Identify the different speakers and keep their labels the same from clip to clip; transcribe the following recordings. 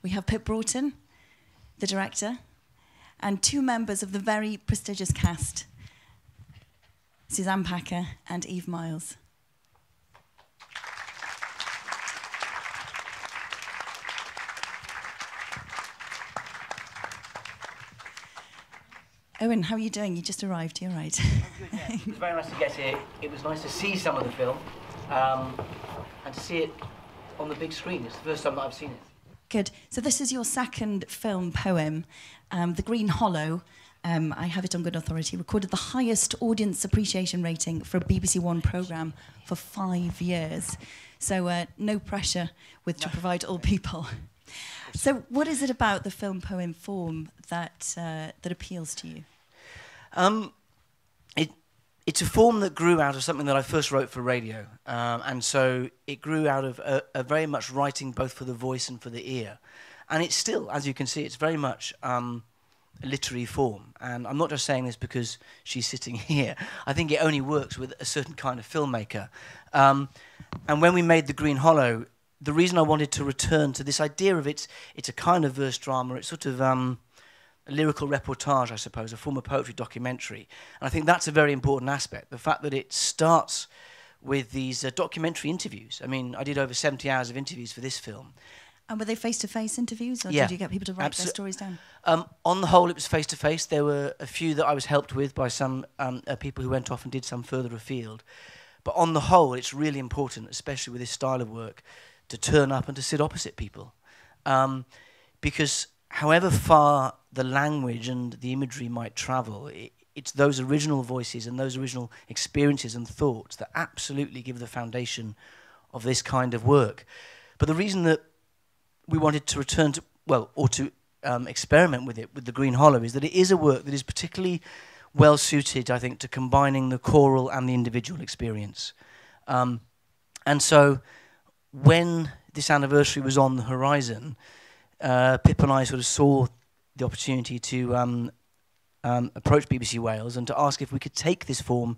Speaker 1: we have Pip Broughton, the director, and two members of the very prestigious cast, Suzanne and Myles. Owen, how are you doing? You just arrived, you're right.
Speaker 2: I'm good, yeah. It was very nice to get here. It was nice to see some of the film and to see it on the big screen. It's the first time that I've seen it.
Speaker 1: Good. So this is your second film poem, The Green Hollow. I have it on good authority. Recorded the highest audience appreciation rating for a BBC One programme for 5 years. So no pressure to provide all people. So what is it about the film poem form that appeals to you?
Speaker 2: It's a form that grew out of something that I first wrote for radio, and so it grew out of a very much writing both for the voice and for the ear. And it's still, as you can see, it's very much a literary form. And I'm not just saying this because she's sitting here. I think it only works with a certain kind of filmmaker. And when we made The Green Hollow, the reason I wanted to return to this idea of it's a kind of verse drama, it's sort of a lyrical reportage, I suppose, a form of poetry documentary. And I think that's a very important aspect, the fact that it starts with these documentary interviews. I mean, I did over 70 hours of interviews for this film.
Speaker 1: And were they face-to-face interviews, or
Speaker 2: yeah,
Speaker 1: did you get people to write their stories down?
Speaker 2: On the whole, it was face-to-face. There were a few that I was helped with by some people who went off and did some further afield. But on the whole, it's really important, especially with this style of work, to turn up and to sit opposite people. Because however far the language and the imagery might travel, it's those original voices and those original experiences and thoughts that absolutely give the foundation of this kind of work. But the reason that we wanted to return to, experiment with it, with The Green Hollow, is that it is a work that is particularly well suited, I think, to combining the choral and the individual experience. And so when this anniversary was on the horizon, Pip and I sort of saw the opportunity to approach BBC Wales and to ask if we could take this form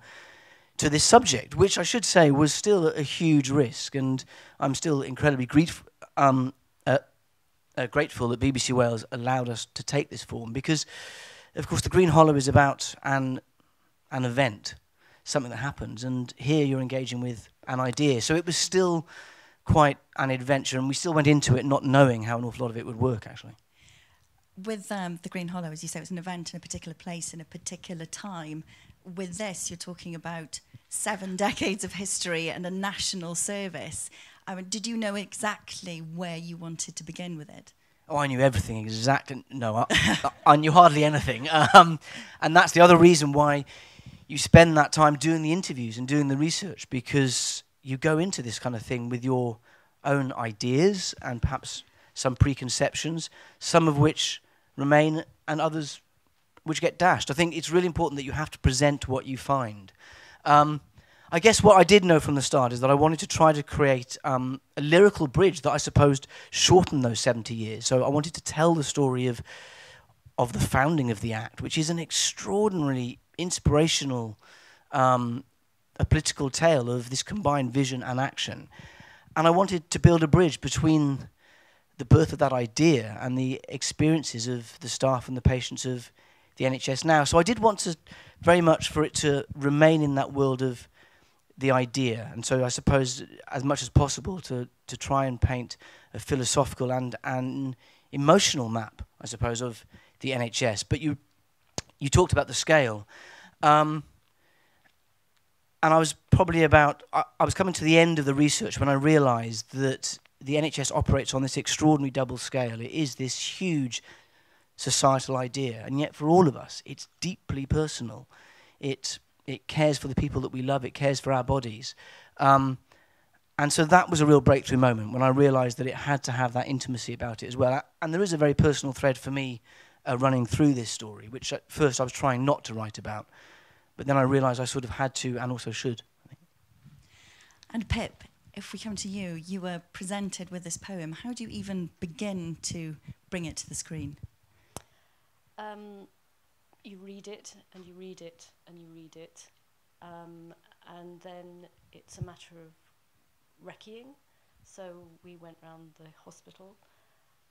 Speaker 2: to this subject, which I should say was still a huge risk, and I'm still incredibly grateful that BBC Wales allowed us to take this form, because, of course, The Green Hollow is about an event, something that happens, and here you're engaging with an idea. So it was still quite an adventure, and we still went into it not knowing how an awful lot of it would work, actually.
Speaker 1: With The Green Hollow, as you say, it was an event in a particular place in a particular time. With this, you're talking about 7 decades of history and a national service. I mean, did you know exactly where you wanted to begin with it?
Speaker 2: Oh, I knew everything exactly. No, I knew hardly anything. And that's the other reason why you spend that time doing the interviews and doing the research, because you go into this kind of thing with your own ideas and perhaps some preconceptions, some of which remain and others which get dashed. I think it's really important that you have to present what you find. I guess what I did know from the start is that I wanted to try to create a lyrical bridge that I supposed shortened those 70 years. So I wanted to tell the story of the founding of the Act, which is an extraordinarily inspirational a political tale of this combined vision and action. And I wanted to build a bridge between the birth of that idea and the experiences of the staff and the patients of the NHS now. So I did want to very much for it to remain in that world of the idea. And so I suppose as much as possible to try and paint a philosophical and an emotional map, I suppose, of the NHS. But you talked about the scale. And I was probably I was coming to the end of the research when I realised that the NHS operates on this extraordinary double scale. It is this huge societal idea, and yet for all of us, it's deeply personal. It cares for the people that we love. It cares for our bodies. And so that was a real breakthrough moment when I realised that it had to have that intimacy about it as well. And there is a very personal thread for me running through this story, which at first I was trying not to write about. But then I realised I sort of had to and also should. I think.
Speaker 1: And Pip, if we come to you, you were presented with this poem. How do you even begin to bring it to the screen?
Speaker 3: You read it, and you read it, and you read it. And then it's a matter of recceing. So we went round the hospital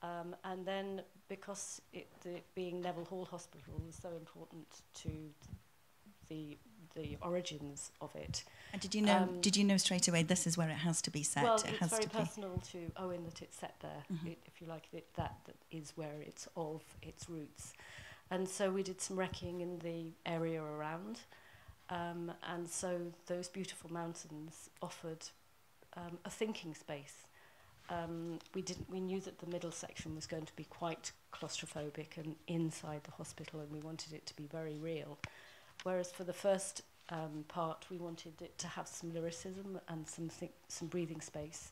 Speaker 3: And then, because it being Neville Hall Hospital was so important to the origins of it.
Speaker 1: And did you know? Did you know straight away this is where it has to be set?
Speaker 3: Well,
Speaker 1: it
Speaker 3: it's
Speaker 1: has
Speaker 3: very
Speaker 1: to
Speaker 3: personal to Owen that it's set there. If you like, that is where it's of its roots. And so we did some wrecking in the area around, and so those beautiful mountains offered a thinking space. We knew that the middle section was going to be quite claustrophobic and inside the hospital, and we wanted it to be very real. Whereas for the first part, we wanted it to have some lyricism and some breathing space.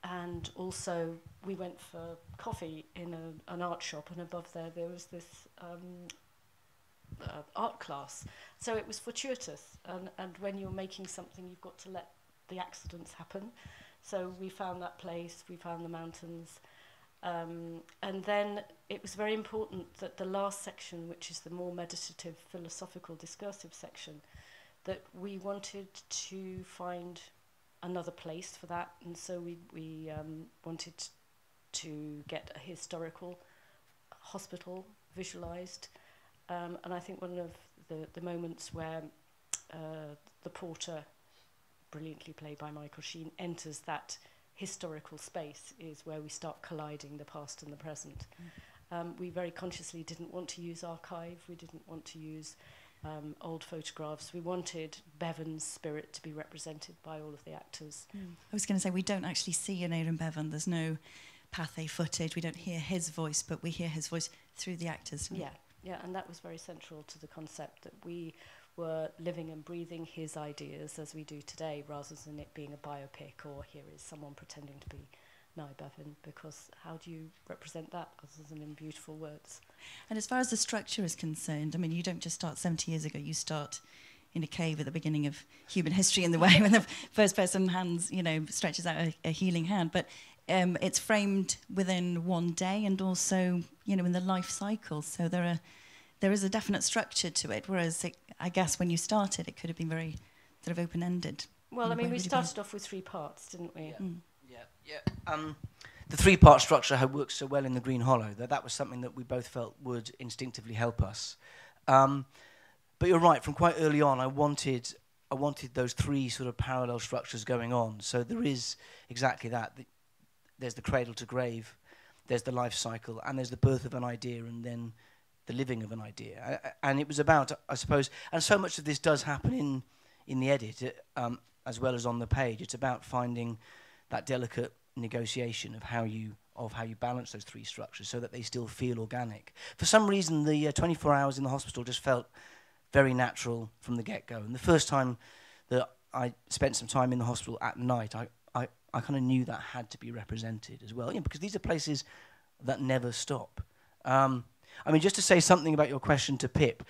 Speaker 3: And also, we went for coffee in an art shop, and above there was this art class. So it was fortuitous, and when you're making something, you've got to let the accidents happen. So we found that place, we found the mountains, and then it was very important that the last section, which is the more meditative, philosophical, discursive section, that we wanted to find another place for that, and so we wanted to get a historical hospital visualised, and I think one of the moments where the porter, brilliantly played by Michael Sheen, enters that historical space is where we start colliding the past and the present. We very consciously didn't want to use archive, we didn't want to use old photographs. We wanted Bevan's spirit to be represented by all of the actors.
Speaker 1: I was going to say, we don't actually see Aaron Bevan. There's no Pathé footage. We don't hear his voice, but we hear his voice through the actors.
Speaker 3: Yeah, and that was very central to the concept, that we were living and breathing his ideas as we do today, rather than it being a biopic or here is someone pretending to be Nye Bevan, because how do you represent that other than in beautiful words?
Speaker 1: And as far as the structure is concerned, I mean, you don't just start 70 years ago, you start in a cave at the beginning of human history, in the way when the first person stretches out a healing hand, but it's framed within one day, and also, in the life cycle, so there is a definite structure to it, whereas I guess when you started, it could have been very sort of open-ended.
Speaker 3: Well, I mean, we started off with 3 parts, didn't we?
Speaker 2: Yeah. The 3-part structure had worked so well in the Green Hollow that was something that we both felt would instinctively help us. But you're right, from quite early on, I wanted those 3 sort of parallel structures going on. So there is exactly that. There's the cradle to grave, there's the life cycle, and there's the birth of an idea, and then the living of an idea. And it was about, I suppose, and so much of this does happen in the edit, as well as on the page. It's about finding that delicate negotiation of how you balance those 3 structures so that they still feel organic. For some reason, the 24 hours in the hospital just felt very natural from the get-go. And the first time that I spent some time in the hospital at night, I kind of knew that had to be represented as well, because these are places that never stop. I mean, just to say something about your question to Pip,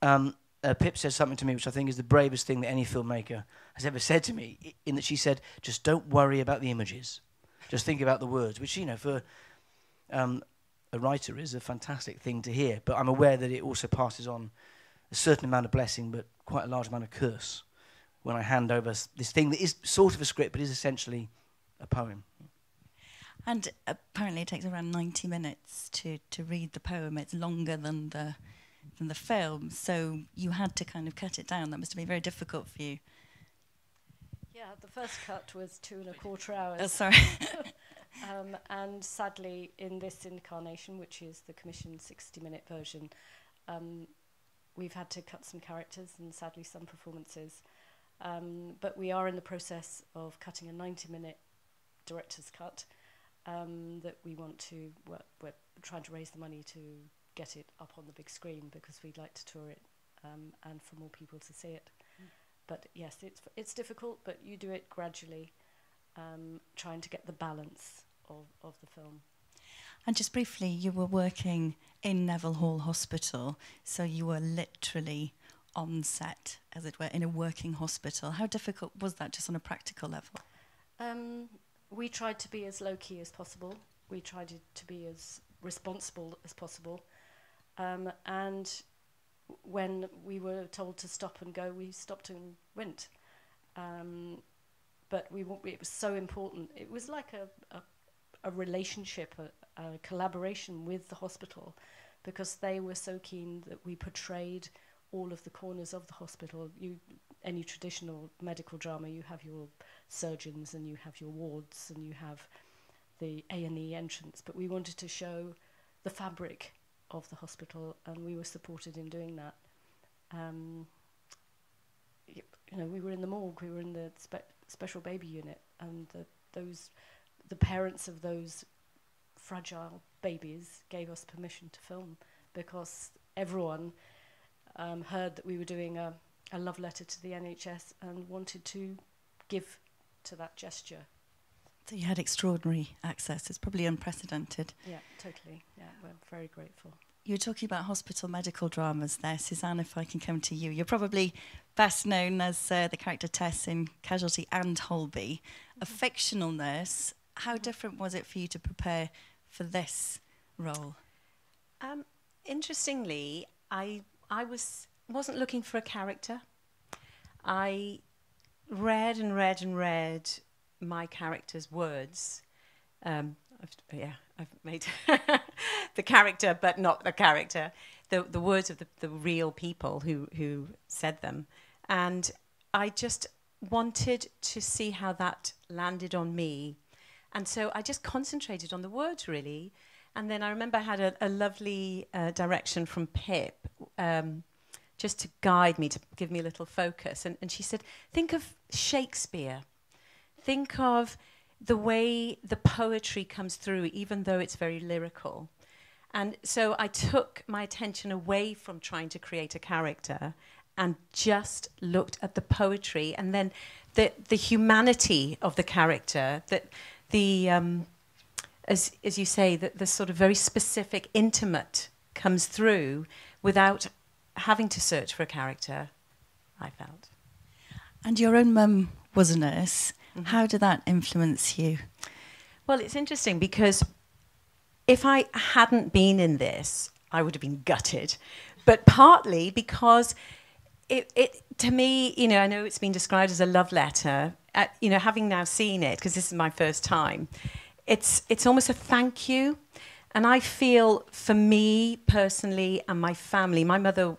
Speaker 2: Pip said something to me which I think is the bravest thing that any filmmaker has ever said to me, in that she said, just don't worry about the images. Just think about the words, which, for a writer is a fantastic thing to hear. But I'm aware that it also passes on a certain amount of blessing, but quite a large amount of curse, when I hand over this thing that is sort of a script, but is essentially a poem.
Speaker 1: And apparently it takes around 90 minutes to read the poem. It's longer than the film, so you had to kind of cut it down. That must have been very difficult for you.
Speaker 3: Yeah, the first cut was 2.25 hours.
Speaker 1: Oh, sorry.
Speaker 3: And sadly, in this incarnation, which is the commissioned 60-minute version, we've had to cut some characters and sadly some performances. But we are in the process of cutting a 90-minute director's cut that we want to, we're trying to raise the money to get it up on the big screen, because we'd like to tour it and for more people to see it. But yes, it's difficult, but you do it gradually, trying to get the balance of the film.
Speaker 1: And just briefly, you were working in Neville Hall Hospital, so you were literally on set, as it were, in a working hospital. How difficult was that, just on a practical level?
Speaker 3: We tried to be as low-key as possible. We tried to be as responsible as possible. And when we were told to stop and go, we stopped and went. But it was so important. It was like a relationship, a collaboration with the hospital, because they were so keen that we portrayed all of the corners of the hospital. Any traditional medical drama, you have your surgeons and you have your wards and you have the A&E entrance, but we wanted to show the fabric of the hospital, and we were supported in doing that. We were in the morgue, we were in the special baby unit, and the parents of those fragile babies gave us permission to film, because everyone heard that we were doing a love letter to the NHS and wanted to give to that gesture.
Speaker 1: So you had extraordinary access. It's probably unprecedented.
Speaker 3: Yeah, totally. Yeah, we're very grateful.
Speaker 1: You were talking about hospital medical dramas there. Suzanne, if I can come to you. You're probably best known as the character Tess in Casualty and Holby, a fictional nurse. How different was it for you to prepare for this role?
Speaker 4: Interestingly, I wasn't looking for a character. I read and read and read my character's words. I've made the character, but not the character. The words of the real people who said them, and I just wanted to see how that landed on me, and so I just concentrated on the words really. And then I remember I had a lovely direction from Pip, just to guide me, to give me a little focus, and she said, think of Shakespeare. Think of the way the poetry comes through, even though it's very lyrical. And so I took my attention away from trying to create a character and just looked at the poetry, and then the humanity of the character, that as you say, the sort of very specific, intimate comes through without having to search for a character, I felt.
Speaker 1: And your own mum was a nurse.
Speaker 4: Mm-hmm.
Speaker 1: How did that influence you?
Speaker 4: Well, it's interesting because if I hadn't been in this, I would have been gutted. But partly because it to me, I know it's been described as a love letter. Having now seen it, because this is my first time, it's almost a thank you. And I feel, for me personally and my family, my mother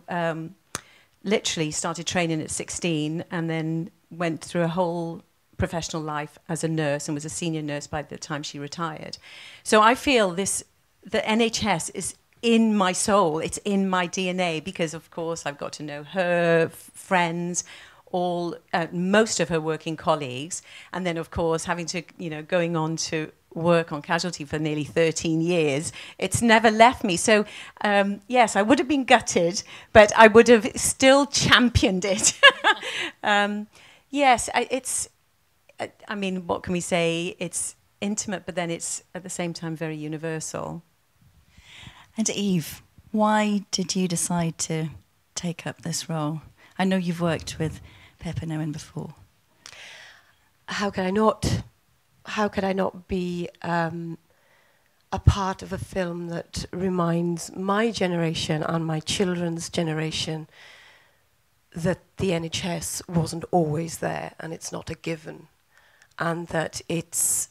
Speaker 4: literally started training at 16 and then went through a whole professional life as a nurse and was a senior nurse by the time she retired. So I feel the NHS is in my soul, it's in my DNA, because of course I've got to know her friends, most of her working colleagues, and then of course having to, going on to work on Casualty for nearly 13 years, it's never left me. So yes, I would have been gutted, but I would have still championed it. Yes, I mean, what can we say? It's intimate, but then it's at the same time very universal.
Speaker 1: And Eve, why did you decide to take up this role? I know you've worked with Pip and Owen before.
Speaker 5: How could I not be a part of a film that reminds my generation and my children's generation that the NHS wasn't always there, and it's not a given, and that it's,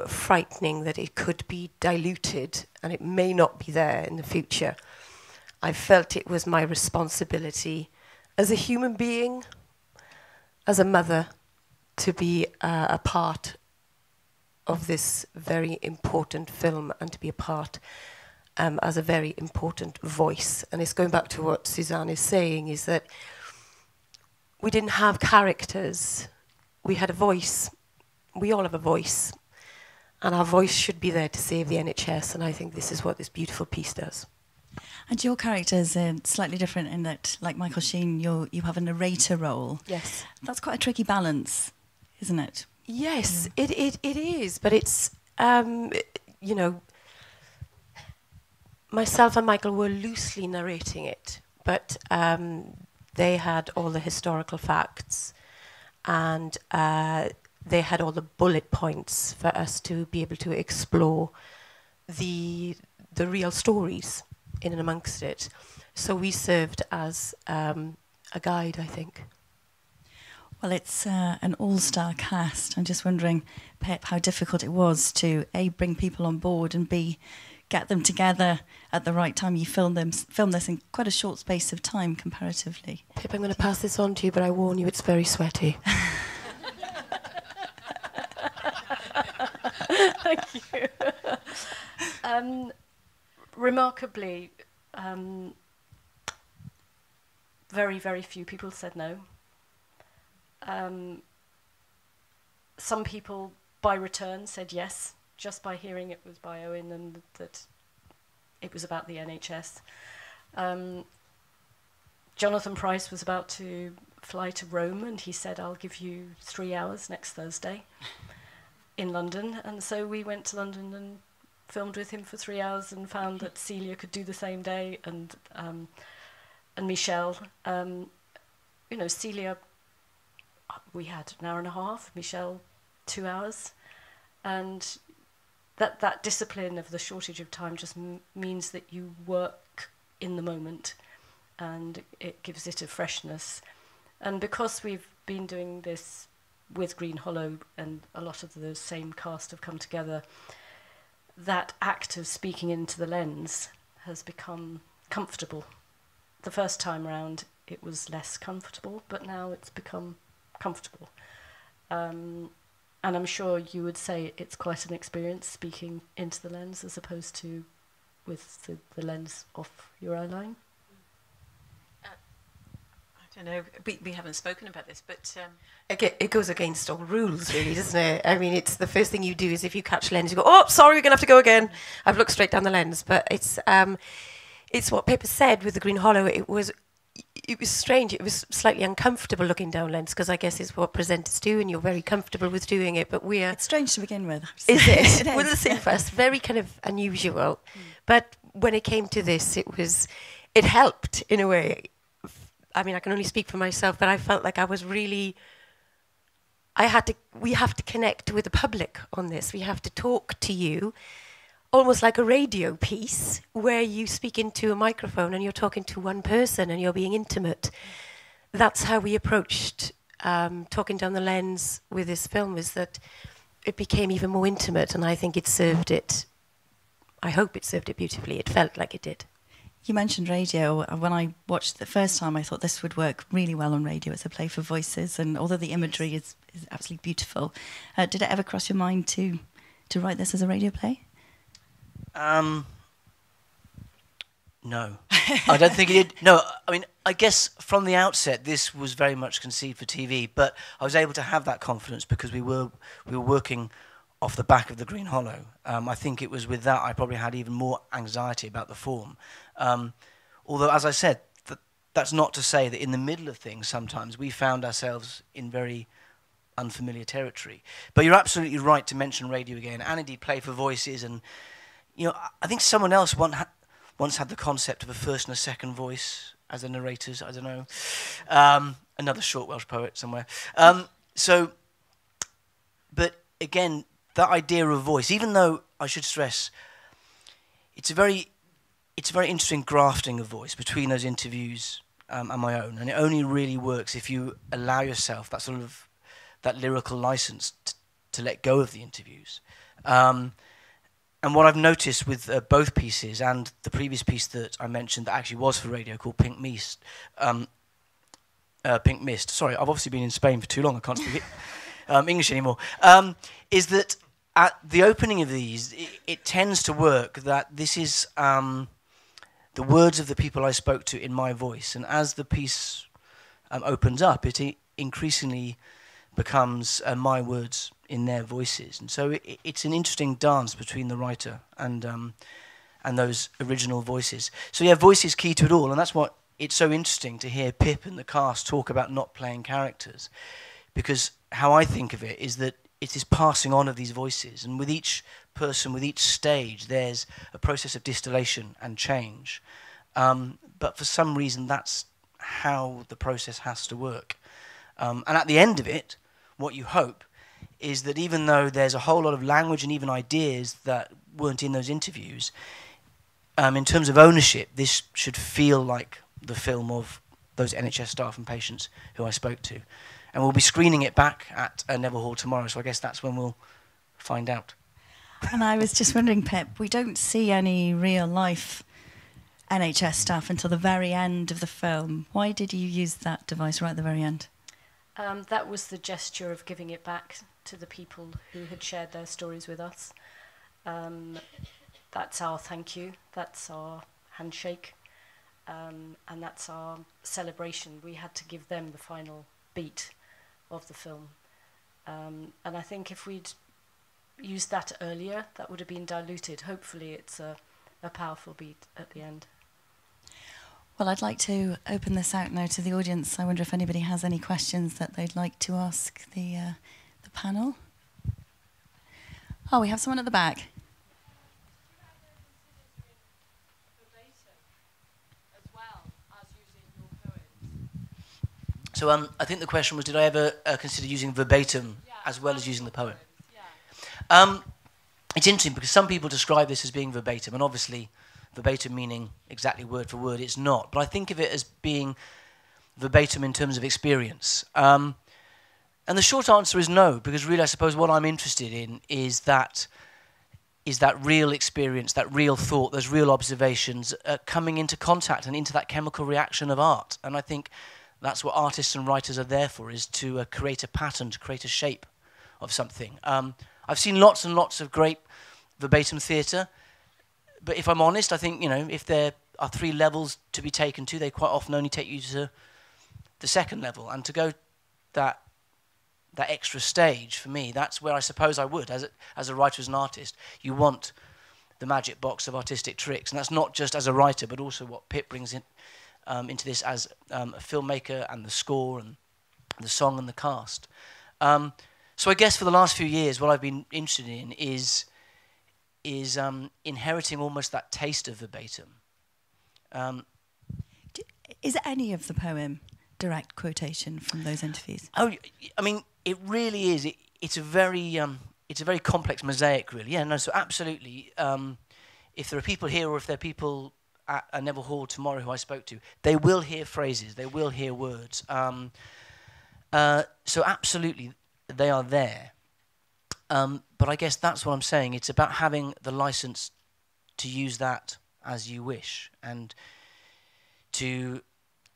Speaker 5: frightening that it could be diluted and it may not be there in the future. I felt it was my responsibility as a human being, as a mother, to be a part of this very important film and to be a part as a very important voice. And it's going back to what Suzanne is saying, is that we didn't have characters, we had a voice. We all have a voice, and our voice should be there to save the NHS, and I think this is what this beautiful piece does.
Speaker 1: And your character is slightly different in that, like Michael Sheen, you have a narrator role.
Speaker 5: Yes.
Speaker 1: That's quite a tricky balance, isn't it?
Speaker 5: Yes, yeah. It is, but it's, myself and Michael were loosely narrating it, but they had all the historical facts, and they had all the bullet points for us to be able to explore the real stories in and amongst it. So we served as a guide, I think.
Speaker 1: Well, it's an all-star cast. I'm just wondering, Pip, how difficult it was to A, bring people on board, and B, get them together at the right time. You film this in quite a short space of time comparatively.
Speaker 5: Pip, I'm going to pass this on to you, but I warn you, it's very sweaty.
Speaker 3: Thank you. Remarkably, very, very few people said no. Some people, by return, said yes, just by hearing it was by Owen and that it was about the NHS. Jonathan Price was about to fly to Rome, and he said, I'll give you 3 hours next Thursday in London. And so we went to London and filmed with him for 3 hours and found that Celia could do the same day, and Michelle. Celia, we had an hour and a half, Michelle 2 hours, and that discipline of the shortage of time just means that you work in the moment, and it gives it a freshness. And because we've been doing this with Green Hollow and a lot of the same cast have come together, that act of speaking into the lens has become comfortable. The first time round it was less comfortable, but now it's become comfortable. And I'm sure you would say it's quite an experience speaking into the lens as opposed to with the lens off your eye line.
Speaker 4: I don't know, we haven't spoken about this, but...
Speaker 5: It goes against all rules, really, doesn't it? I mean, it's the first thing you do is if you catch lens, you go, oh, sorry, we're going to have to go again. I've looked straight down the lens. But it's what Pip said with the Green Hollow. It was strange. It was slightly uncomfortable looking down lens, because I guess it's what presenters do, and you're very comfortable with doing it. But
Speaker 1: It's strange to begin with.
Speaker 5: Is it?
Speaker 1: It
Speaker 5: We're the
Speaker 1: is.
Speaker 5: same first. Very kind of unusual. But when it came to this, it helped in a way. I mean, I can only speak for myself, but I felt like I was really... we have to connect with the public on this. We have to talk to you, almost like a radio piece, where you speak into a microphone and you're talking to one person and you're being intimate. That's how we approached talking down the lens with this film, is that it became even more intimate, and I think it served it. I hope it served it beautifully. It felt like it did.
Speaker 1: You mentioned radio. When I watched it the first time, I thought this would work really well on radio. It's a play for voices, and although the imagery is absolutely beautiful, did it ever cross your mind to write this as a radio play?
Speaker 2: No, I don't think it did. No, I mean, I guess from the outset, this was very much conceived for TV, but I was able to have that confidence because we were working off the back of the Green Hollow. I think it was with that I probably had even more anxiety about the form. Although, as I said, that's not to say that in the middle of things, sometimes we found ourselves in very unfamiliar territory. But you're absolutely right to mention radio again, and indeed play for voices. And I think someone else once had the concept of a first and a second voice as the narrators. I don't know, another short Welsh poet somewhere. But again, that idea of voice, even though I should stress, it's a very interesting grafting of voice between those interviews and my own, and it only really works if you allow yourself that lyrical license to let go of the interviews. And what I've noticed with both pieces and the previous piece that I mentioned that actually was for radio called Pink Mist. Sorry, I've obviously been in Spain for too long. I can't speak English anymore. Is that at the opening of these, it tends to work that this is the words of the people I spoke to in my voice, and as the piece opens up, it increasingly becomes my words in their voices, and so it's an interesting dance between the writer and those original voices. So yeah, voice is key to it all, and that's what it's so interesting to hear Pip and the cast talk about not playing characters, because how I think of it is that it is passing on of these voices, and with each person, with each stage, there's a process of distillation and change. But for some reason, that's how the process has to work. And at the end of it, what you hope is that even though there's a whole lot of language and even ideas that weren't in those interviews, in terms of ownership, this should feel like the film of those NHS staff and patients who I spoke to. And we'll be screening it back at Neville Hall tomorrow, so I guess that's when we'll find out.
Speaker 1: And I was just wondering, Pip, we don't see any real-life NHS staff until the very end of the film. Why did you use that device right at the very end?
Speaker 3: That was the gesture of giving it back to the people who had shared their stories with us. That's our thank you, that's our handshake, and that's our celebration. We had to give them the final beat of the film. And I think if we'd used that earlier, that would have been diluted. Hopefully it's a powerful beat at the end.
Speaker 1: Well, I'd like to open this out now to the audience. I wonder if anybody has any questions that they'd like to ask the panel. Oh, we have someone at the back.
Speaker 2: So I think the question was, did I ever consider using verbatim as well as using the poem? It's interesting because some people describe this as being verbatim, and obviously verbatim meaning exactly word for word, it's not. But I think of it as being verbatim in terms of experience. And the short answer is no, because really I suppose what I'm interested in is that real experience, that real thought, those real observations coming into contact and into that chemical reaction of art. And I think that's what artists and writers are there for, is to create a pattern, to create a shape of something. I've seen lots and lots of great verbatim theatre, but if I'm honest, I think, if there are 3 levels to be taken to, they quite often only take you to the second level. And to go that extra stage, for me, that's where I suppose I would, as a writer, as an artist. You want the magic box of artistic tricks, and that's not just as a writer, but also what Pip brings in into this as a filmmaker, and the score and the song and the cast. So I guess for the last few years, what I've been interested in is inheriting almost that taste of verbatim.
Speaker 1: Is any of the poem direct quotation from those interviews?
Speaker 2: Oh, I mean, it really is. It's a very complex mosaic, really. Yeah, no, so absolutely. If there are people here, or if there are people at Neville Hall tomorrow who I spoke to, they will hear phrases, they will hear words. So absolutely, they are there. But I guess that's what I'm saying. It's about having the license to use that as you wish, and to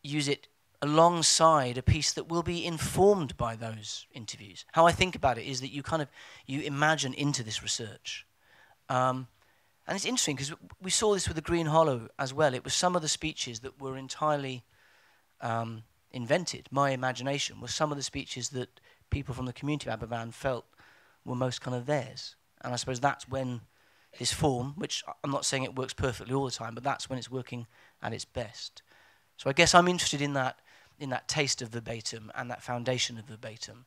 Speaker 2: use it alongside a piece that will be informed by those interviews. How I think about it is that you imagine into this research. And it's interesting because we saw this with the Green Hollow as well. It was some of the speeches that were entirely invented. My imagination was some of the speeches that people from the community of Aberfan felt were most kind of theirs. And I suppose that's when this form, which I'm not saying it works perfectly all the time, but that's when it's working at its best. So I guess I'm interested in that taste of verbatim and that foundation of verbatim,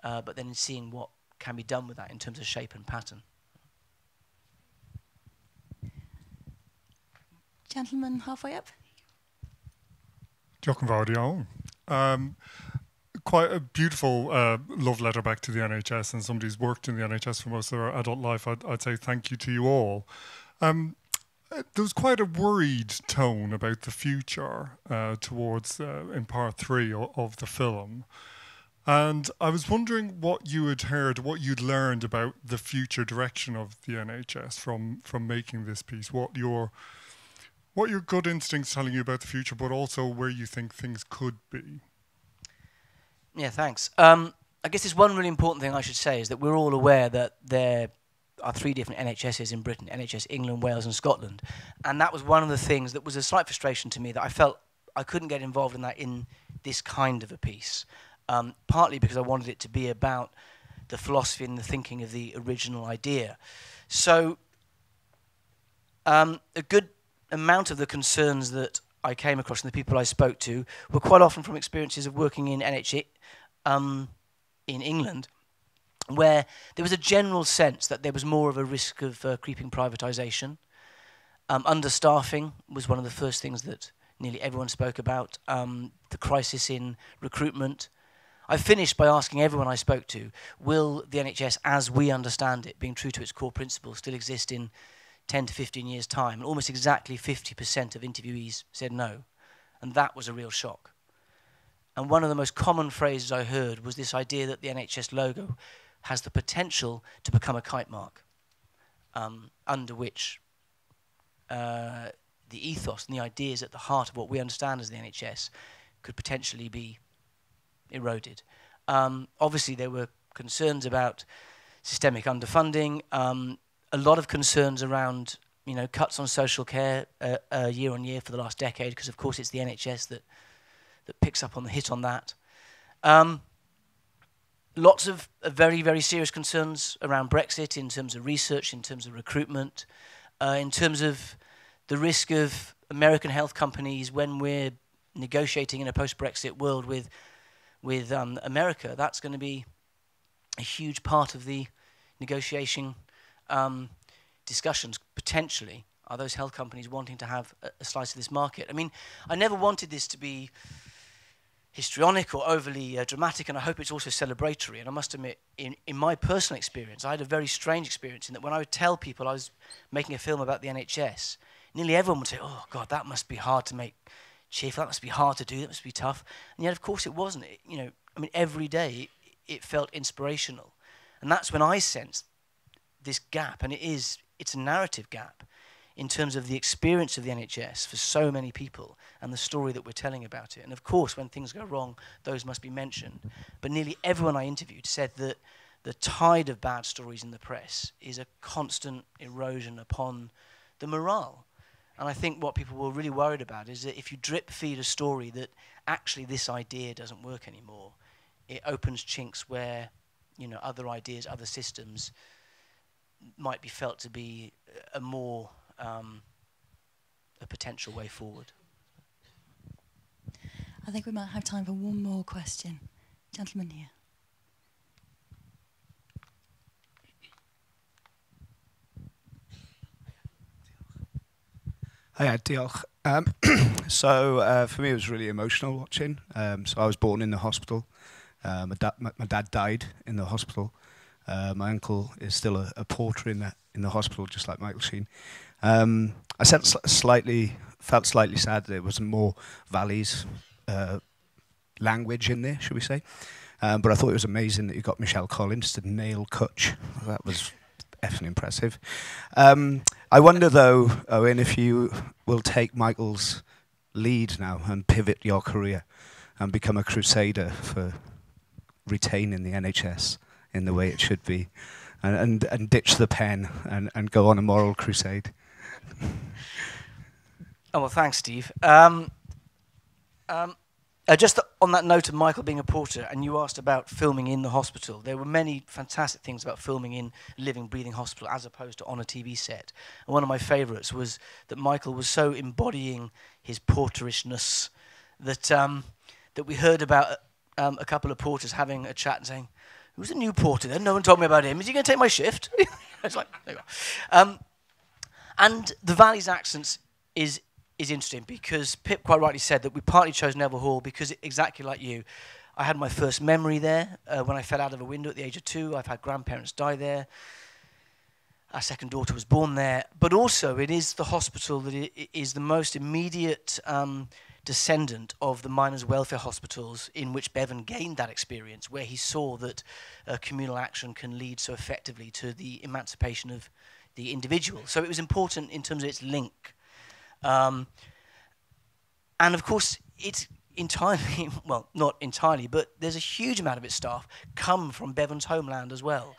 Speaker 2: but then in seeing what can be done with that in terms of shape and pattern.
Speaker 1: Gentleman halfway up.
Speaker 6: Jochen Vardion. Quite a beautiful love letter back to the NHS, and somebody who's worked in the NHS for most of their adult life. I'd say thank you to you all. There was quite a worried tone about the future towards in part 3 of the film. And I was wondering what you had heard, what you'd learned about the future direction of the NHS from making this piece, what your gut instinct's telling you about the future, but also where you think things could be.
Speaker 2: Yeah, thanks. I guess there's one really important thing I should say, is that we're all aware that there are 3 different NHSs in Britain: NHS England, Wales and Scotland. And that was one of the things that was a slight frustration to me, that I felt I couldn't get involved in that in this kind of a piece. Partly because I wanted it to be about the philosophy and the thinking of the original idea. So a good amount of the concerns that I came across and the people I spoke to were quite often from experiences of working in NHS in England, where there was a general sense that there was more of a risk of creeping privatisation. Understaffing was one of the first things that nearly everyone spoke about. The crisis in recruitment. I finished by asking everyone I spoke to, will the NHS as we understand it, being true to its core principles, still exist in 10 to 15 years' time? And almost exactly 50% of interviewees said no. And that was a real shock. And one of the most common phrases I heard was this idea that the NHS logo has the potential to become a kite mark, under which the ethos and the ideas at the heart of what we understand as the NHS could potentially be eroded. Obviously, there were concerns about systemic underfunding, a lot of concerns around cuts on social care year on year for the last decade, because of course it's the NHS that picks up on the hit on that. Lots of very, very serious concerns around Brexit in terms of research, in terms of recruitment, in terms of the risk of American health companies when we're negotiating in a post-Brexit world with America. That's going to be a huge part of the negotiation discussions, potentially, are those health companies wanting to have a slice of this market. I mean, I never wanted this to be histrionic or overly dramatic, and I hope it's also celebratory. And I must admit, in my personal experience, I had a very strange experience in that when I would tell people I was making a film about the NHS, nearly everyone would say, oh, God, that must be hard to make cheerful, that must be hard to do, that must be tough. And yet, of course, it wasn't. Every day it felt inspirational. And that's when I sensed this gap, and it's a narrative gap in terms of the experience of the NHS for so many people and the story that we're telling about it. And of course, when things go wrong, those must be mentioned. But nearly everyone I interviewed said that the tide of bad stories in the press is a constant erosion upon the morale. And I think what people were really worried about is that if you drip feed a story that actually this idea doesn't work anymore, it opens chinks where other ideas, other systems might be felt to be a more a potential way forward.
Speaker 1: I think we might have time for one more question. Gentleman here.
Speaker 7: Hiya, diolch. So for me it was really emotional watching. So I was born in the hospital. My dad died in the hospital. My uncle is still a porter in the hospital, just like Michael Sheen. I felt slightly sad that there wasn't more Valley's language in there, should we say. But I thought it was amazing that you got Michelle Collins to nail Kutch. That was effing impressive. I wonder, though, Owen, if you will take Michael's lead now and pivot your career and become a crusader for retaining the NHS in the way it should be, and ditch the pen and go on a moral crusade.
Speaker 2: Oh, well, thanks, Steve. Just on that note of Michael being a porter, and you asked about filming in the hospital, there were many fantastic things about filming in a living, breathing hospital as opposed to on a TV set. And one of my favourites was that Michael was so embodying his porterishness that that we heard about a couple of porters having a chat and saying, "Who's the new porter then? No one told me about him. Is he going to take my shift?" It's like, there you go. And the Valley's accents is interesting because Pip quite rightly said that we partly chose Neville Hall because, exactly like you, I had my first memory there when I fell out of a window at the age of 2. I've had grandparents die there. Our second daughter was born there. But also it is the hospital that is the most immediate descendant of the miners' welfare hospitals in which Bevan gained that experience, where he saw that communal action can lead so effectively to the emancipation of the individual. So it was important in terms of its link. And of course, it's entirely, well, not entirely, but there's a huge amount of its staff come from Bevan's homeland as well.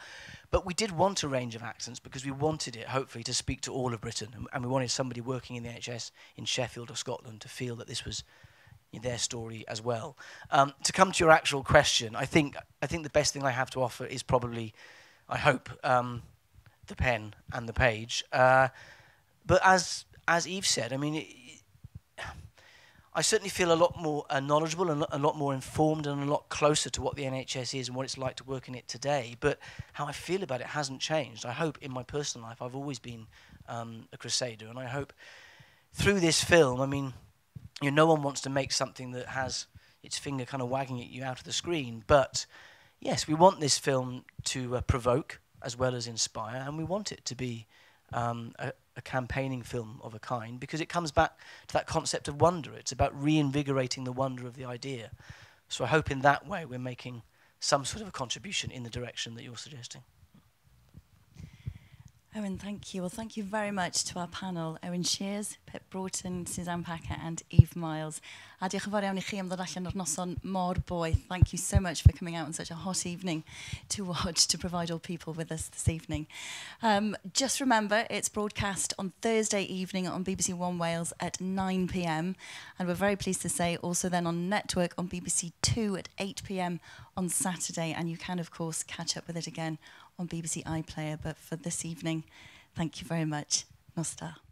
Speaker 2: But we did want a range of accents because we wanted it, hopefully, to speak to all of Britain. And we wanted somebody working in the NHS in Sheffield or Scotland to feel that this was their story as well. To come to your actual question, I think the best thing I have to offer is probably, I hope, the pen and the page. But as Eve said, I mean, I certainly feel a lot more knowledgeable and a lot more informed and a lot closer to what the NHS is and what it's like to work in it today. But how I feel about it hasn't changed. I hope in my personal life I've always been a crusader, and I hope through this film, I mean, no one wants to make something that has its finger kind of wagging at you out of the screen. But yes, we want this film to provoke as well as inspire, and we want it to be a campaigning film of a kind, because it comes back to that concept of wonder. It's about reinvigorating the wonder of the idea. So I hope in that way we're making some sort of a contribution in the direction that you're suggesting.
Speaker 1: Owen, thank you. Well, thank you very much to our panel, Owen Sheers, Pip Broughton, Suzanne Packer and Eve Myles. A diolch yn fawr iawn I chi am ddod allan o'r noson mor boeth. Thank you so much for coming out on such a hot evening to watch, to provide all people with us this evening. Just remember, it's broadcast on Thursday evening on BBC One Wales at 9 p.m. And we're very pleased to say also then on network on BBC Two at 8 p.m. on Saturday. And you can, of course, catch up with it again on BBC iPlayer. But for this evening, thank you very much. Nos da.